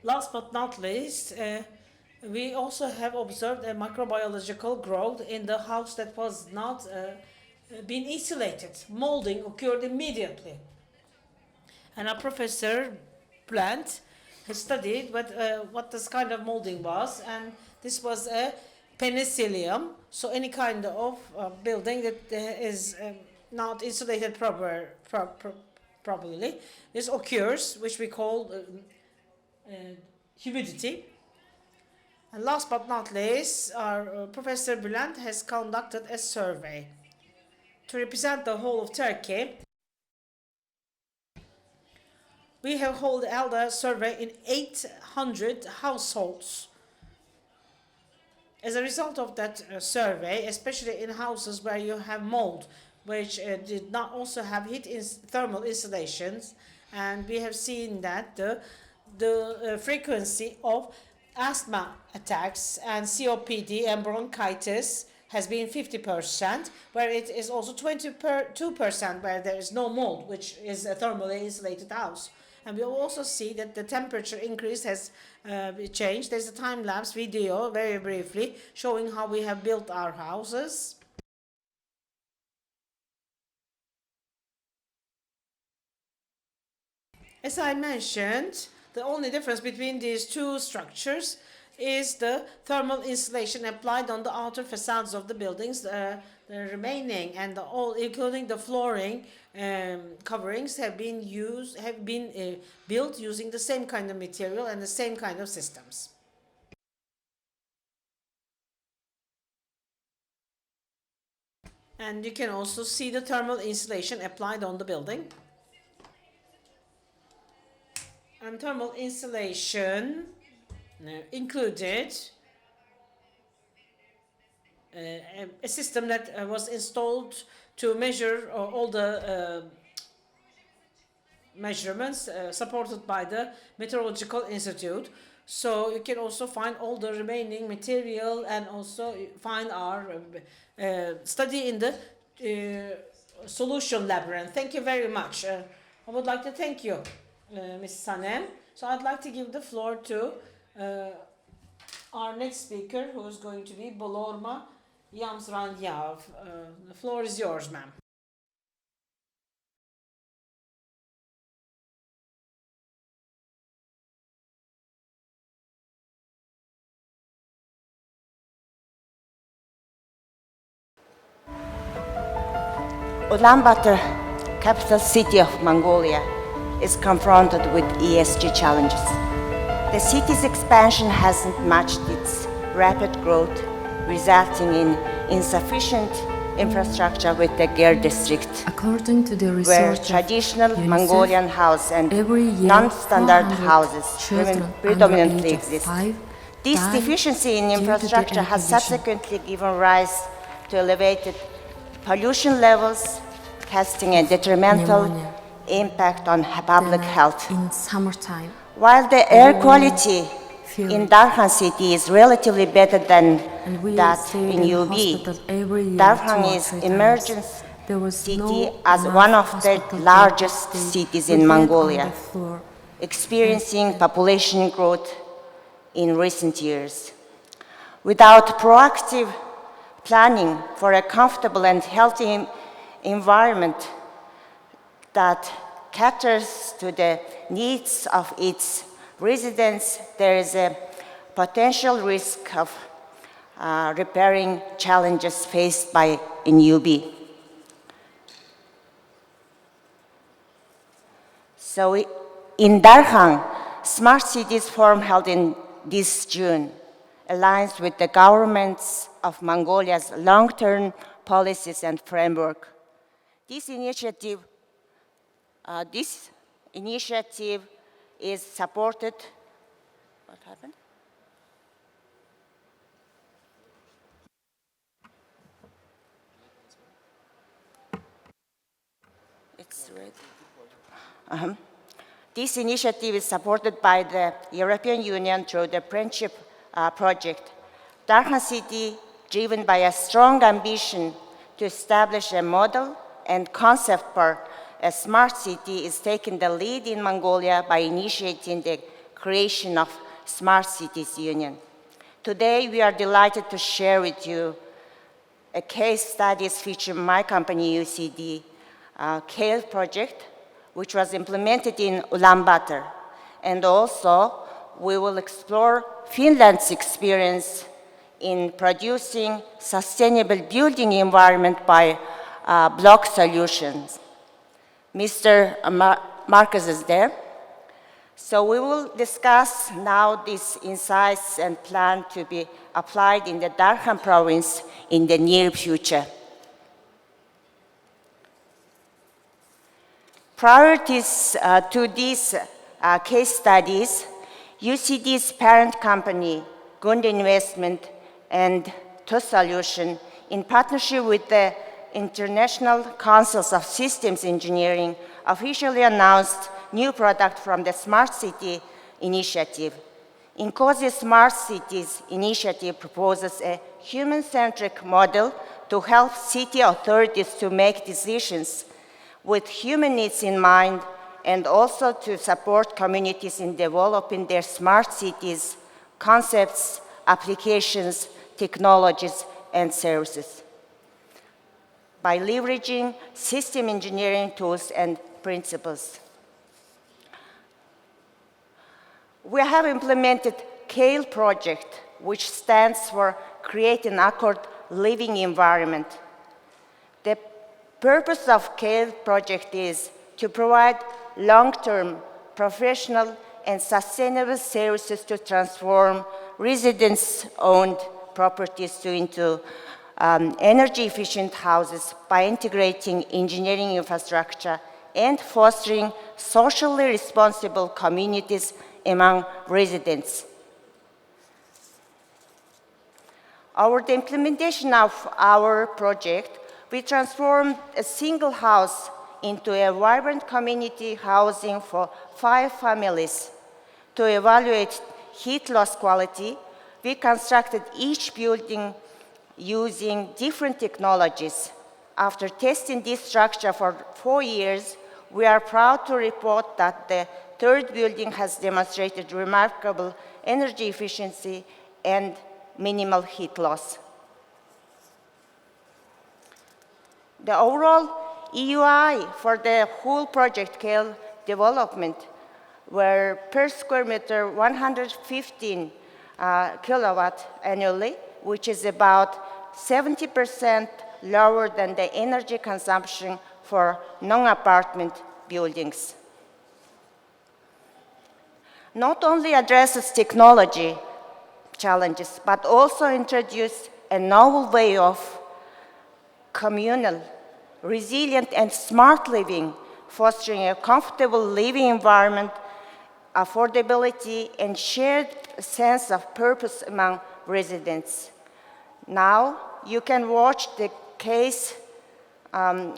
Last but not least, we also have observed a microbiological growth in the house that was not been insulated. Molding occurred immediately. And our professor Bülent has studied what this kind of molding was, and this was a penicillium, so any kind of building that is not insulated properly, this occurs, which we call humidity. And last but not least, our Professor Bülent has conducted a survey to represent the whole of Turkey. We have held a survey in 800 households. As a result of that survey, especially in houses where you have mold, which did not also have thermal insulations, and we have seen that the frequency of asthma attacks and COPD and bronchitis has been 50%, where it is also 22% where there is no mold, which is a thermally insulated house. And we also see that the temperature increase has changed. There's a time-lapse video, very briefly, showing how we have built our houses. As I mentioned, the only difference between these two structures is the thermal insulation applied on the outer facades of the buildings. The remaining and all, including the flooring coverings, have been built using the same kind of material and the same kind of systems. And you can also see the thermal insulation applied on the building. And thermal insulation included a system that was installed to measure all the measurements supported by the Meteorological Institute. So you can also find all the remaining material and also find our study in the solution labyrinth. Thank you very much. I would like to thank you, Ms. Sanem. So I'd like to give the floor to our next speaker, who is going to be Bolormaa Jamsranjav. The floor is yours, ma'am. Ulaanbaatar, capital city of Mongolia, is confronted with ESG challenges. The city's expansion hasn't matched its rapid growth, resulting in insufficient infrastructure with the Ger district, according to the where research traditional UNICEF, Mongolian house and non-standard houses predominantly exist. This deficiency in infrastructure has subsequently given rise to elevated pollution levels, casting a detrimental impact on public health. In summertime, while the air quality in Darkhan city is relatively better than that in UB, Darkhan is emerging city as one of the largest cities in Mongolia, experiencing population growth in recent years. Without proactive planning for a comfortable and healthy environment that caters to the needs of its residents, there is a potential risk of repairing challenges faced by UB. So in Darkhan, Smart Cities Forum held in this June aligns with the governments of Mongolia's long-term policies and framework. This initiative is supported. What happened? It's red. This initiative is supported by the European Union through the Friendship Project. Darkhan City, driven by a strong ambition to establish a model and concept for a smart city, is taking the lead in Mongolia by initiating the creation of Smart Cities Union. Today, we are delighted to share with you a case studies featuring my company, UCD, CALE project, which was implemented in Ulaanbaatar. And also, we will explore Finland's experience in producing sustainable building environment by block solutions. Mr. Marcus is there. So we will discuss now these insights and plan to be applied in the Darkhan province in the near future. Priorities to these case studies, UCD's parent company, Gund Investment, and to solution in partnership with the International Councils of Systems Engineering officially announced new product from the Smart City Initiative. INCOSI's Smart Cities Initiative proposes a human-centric model to help city authorities to make decisions with human needs in mind and also to support communities in developing their smart cities, concepts, applications, technologies, and services by leveraging system engineering tools and principles. We have implemented CALE project, which stands for Create an Accord Living Environment. The purpose of CALE project is to provide long-term, professional, and sustainable services to transform residents-owned properties into energy-efficient houses by integrating engineering infrastructure and fostering socially responsible communities among residents. Over the implementation of our project, we transformed a single house into a vibrant community housing for 5 families. To evaluate heat loss quality, we constructed each building using different technologies. After testing this structure for 4 years, we are proud to report that the 3rd building has demonstrated remarkable energy efficiency and minimal heat loss. The overall EUI for the whole project CALE development were per square meter 115 kilowatt annually, which is about 70% lower than the energy consumption for non-apartment buildings. Not only addresses technology challenges, but also introduce a novel way of communal, resilient, and smart living, fostering a comfortable living environment, affordability, and shared sense of purpose among residents. Now, you can watch the case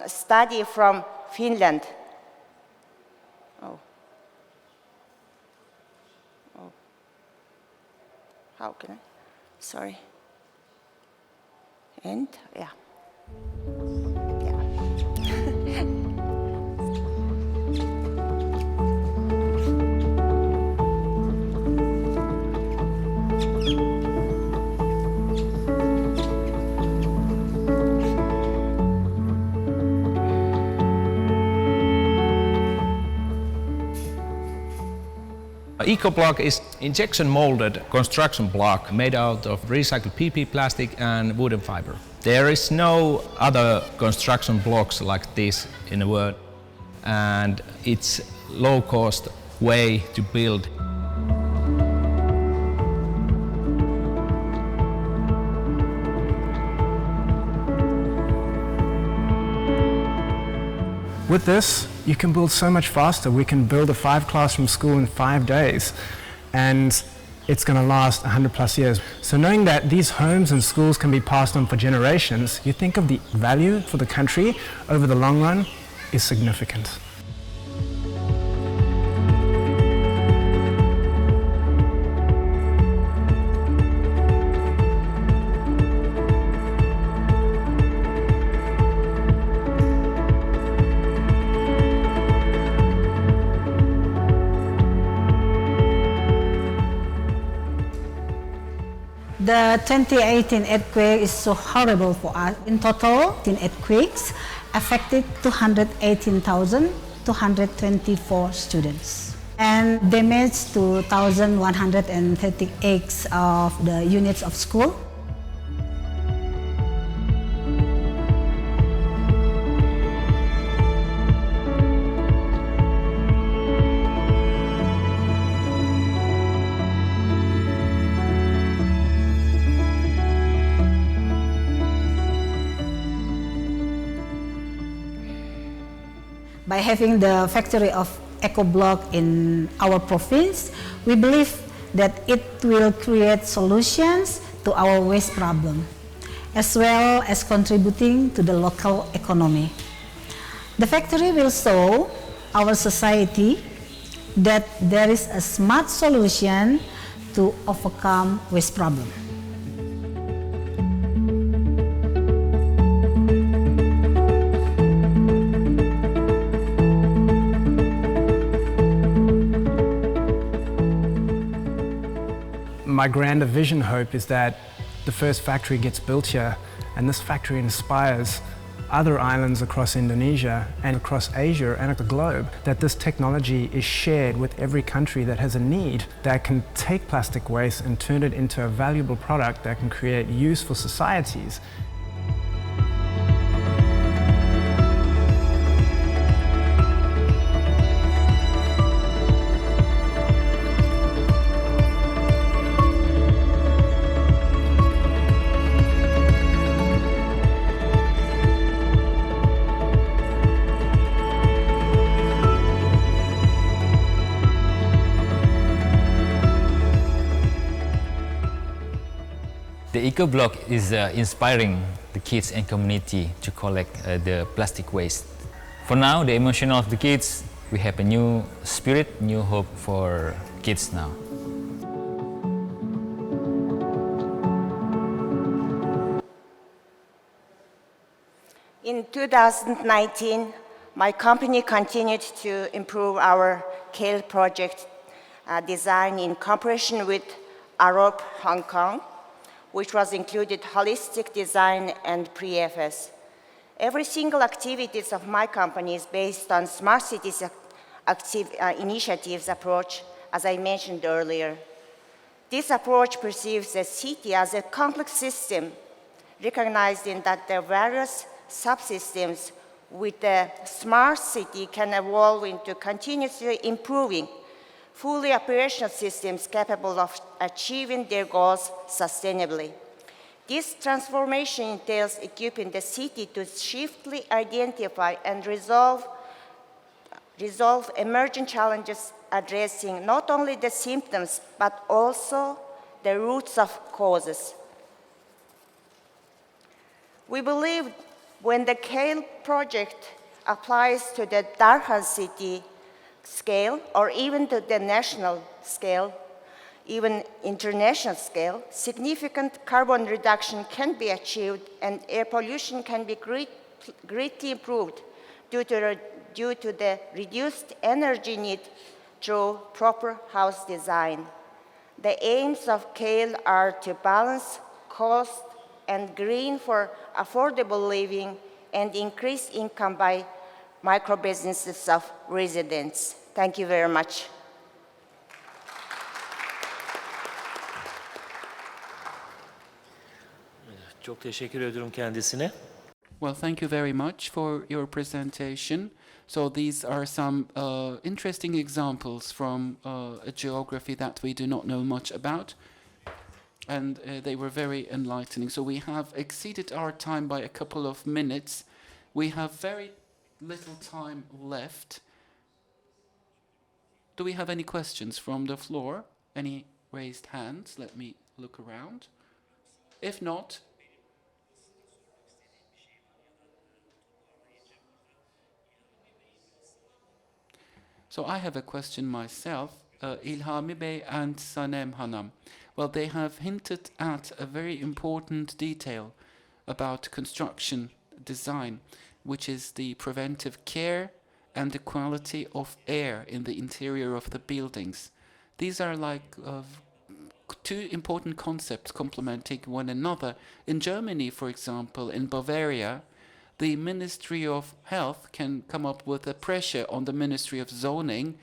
study from Finland. How can I? Sorry. And, yeah. EcoBlock is injection molded construction block made out of recycled PP plastic and wooden fiber. There is no other construction blocks like this in the world, and it's low-cost way to build. With this, you can build so much faster. We can build a 5-classroom school in 5 days, and it's going to last 100+ years. So knowing that these homes and schools can be passed on for generations, you think of the value for the country over the long run is significant. The 2018 earthquake is so horrible for us. In total, 10 earthquakes affected 218,224 students and damaged to 1,138 of the units of school. By having the factory of EcoBlock in our province, we believe that it will create solutions to our waste problem, as well as contributing to the local economy. The factory will show our society that there is a smart solution to overcome waste problem. My grander vision hope is that the first factory gets built here, and this factory inspires other islands across Indonesia and across Asia and the globe, that this technology is shared with every country that has a need, that can take plastic waste and turn it into a valuable product that can create use for societies. The eco-block is inspiring the kids and community to collect the plastic waste. For now, the emotion of the kids, we have a new spirit, new hope for kids now. In 2019, my company continued to improve our CALE project design in cooperation with Arup Hong Kong, which was included holistic design and pre-FS. Every single activities of my company is based on smart cities initiatives approach, as I mentioned earlier. This approach perceives a city as a complex system, recognizing that there are various subsystems with a smart city can evolve into continuously improving fully operational systems capable of achieving their goals sustainably. This transformation entails equipping the city to swiftly identify and resolve emerging challenges, addressing not only the symptoms but also the roots of causes. We believe when the CALE project applies to the Darhan city scale, or even to the national scale, even international scale, significant carbon reduction can be achieved and air pollution can be greatly improved due to the reduced energy need through proper house design. The aims of CALE are to balance cost and green for affordable living and increase income by micro-businesses of residents. Thank you very much. Çok teşekkür ediyorum kendisine. Well, thank you very much for your presentation. So these are some interesting examples from a geography that we do not know much about. And they were very enlightening. So we have exceeded our time by a couple of minutes. We have very little time left. Do we have any questions from the floor? Any raised hands? Let me look around. If not, so I have a question myself. İlhami Bey and Sanem Hanım. Well, they have hinted at a very important detail about construction design, which is the preventive care and the quality of air in the interior of the buildings. These are like two important concepts complementing one another. In Germany, for example, in Bavaria, the Ministry of Health can come up with a pressure on the Ministry of Zoning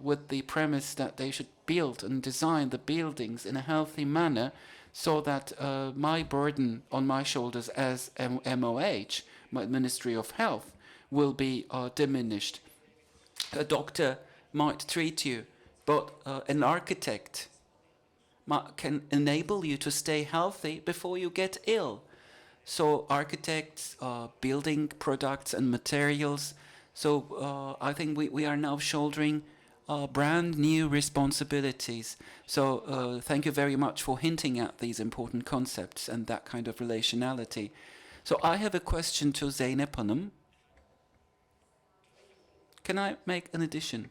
with the premise that they should build and design the buildings in a healthy manner so that my burden on my shoulders as MOH, my Ministry of Health, will be diminished. A doctor might treat you, but an architect can enable you to stay healthy before you get ill. So architects, building products and materials. So I think we are now shouldering brand new responsibilities. So thank you very much for hinting at these important concepts and that kind of relationality. So I have a question to Zeynep Hanım. Can I make an addition?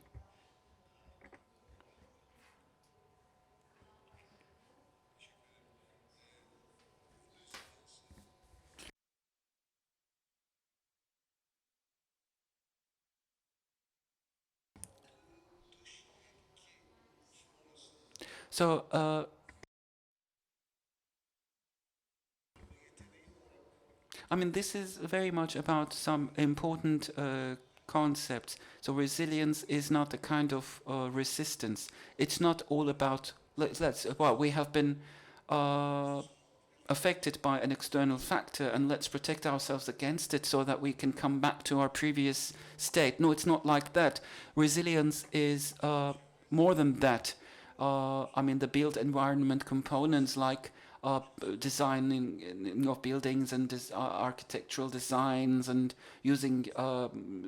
So, I mean, this is very much about some important concepts. So resilience is not a kind of resistance. It's not all about, well, we have been affected by an external factor and let's protect ourselves against it so that we can come back to our previous state. No, it's not like that. Resilience is more than that. I mean, the built environment components like designing of buildings and architectural designs and using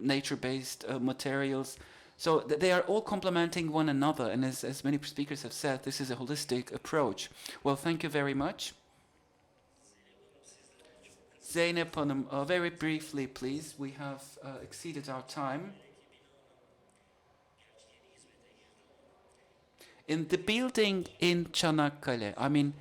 nature-based materials. So they are all complementing one another. And as many speakers have said, this is a holistic approach. Well, thank you very much. Zeynep Hanım, very briefly, please. We have exceeded our time. In the building in Canakkale, I mean,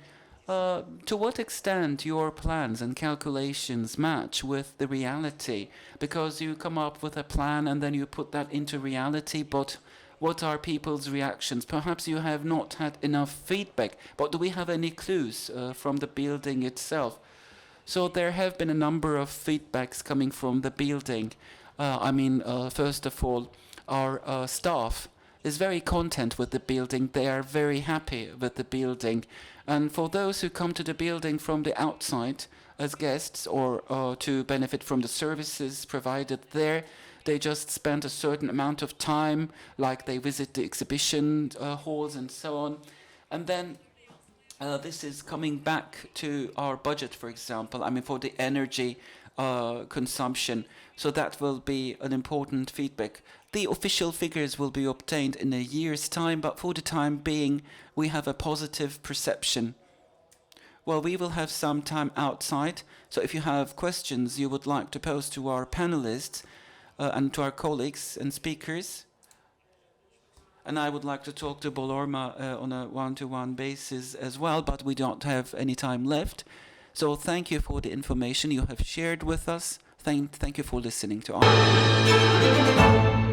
to what extent your plans and calculations match with the reality? Because you come up with a plan and then you put that into reality, but what are people's reactions? Perhaps you have not had enough feedback, but do we have any clues from the building itself? So there have been a number of feedbacks coming from the building. I mean, first of all, our staff is very content with the building. They are very happy with the building. And for those who come to the building from the outside as guests or to benefit from the services provided there, they just spend a certain amount of time, like they visit the exhibition halls and so on. And then this is coming back to our budget, for example, I mean, for the energy consumption. So that will be an important feedback. The official figures will be obtained in a year's time, but for the time being, we have a positive perception. Well, we will have some time outside, so if you have questions you would like to pose to our panelists and to our colleagues and speakers, and I would like to talk to Bolormaa on a one-to-one basis as well, but we don't have any time left. So thank you for the information you have shared with us. Thank you for listening to us.